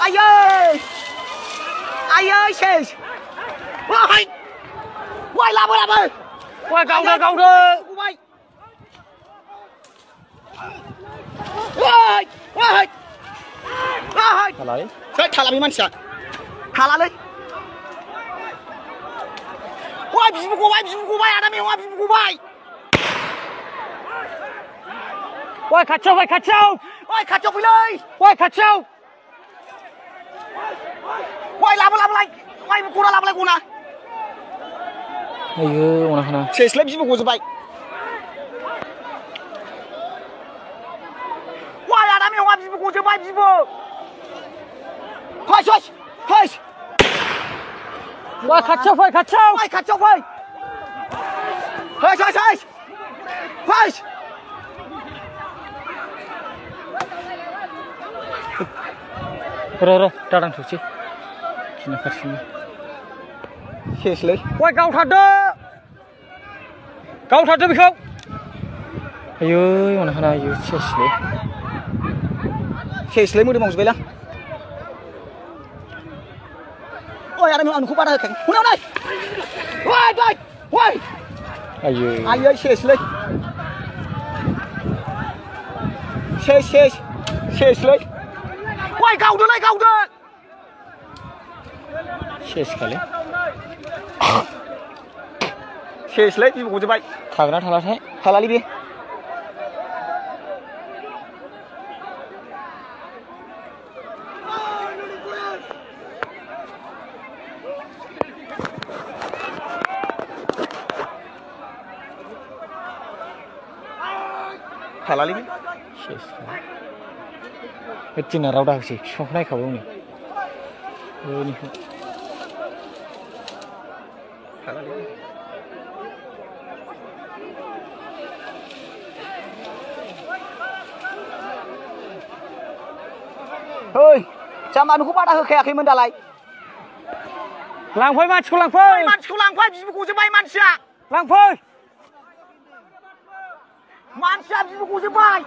Ai ơi! Ai ơi, xề! Quay! Quay làm ơi! Quay cầu đưa! Quay! Quay! Quay! Quay! Thả lấy. Đấy, thả lại mình sợ. Thả lại lên. Quay, quay, ada mày quay. Quay khát châu, Quay khát chọc lên. quay khát châu. Quay làm lại. Quay cô làm lại cô nào. Ayo, mana? Saya slap sih buku sebaik. Wah, ada minum habis buku sebaik sih bu. Hai. Quay khát châu, Hai khát chọc hai. Hai. Rồi, ta đang thử chứ. Xin khát xin. Saya slap. Quay cầu thật đó. Cầu thật đó bị không? Ayo, mana? Ayo, Saya slap mau dimong sebelah. Ôi, ada minum aku pada kan. Mana đây? Woi. Ayo. Ai ơi, saya slap. Saya slap. Quay cầu đưa. Ses kali. Saya slap sih buku sebaik. Thagna thala thay. Halal ini. Halal ini. Ses kali. Kecil narau dah sih. Sofnai kau ni. Ni. Halal ini. Ơi, chăm ăn cũng bắt đã khè khi mình đã lại. Lang phơi mà, lang phơi. Man chulang phơi, chỉ buku sebaik man sia. Lang phơi. Man sia, chỉ buku sebaik.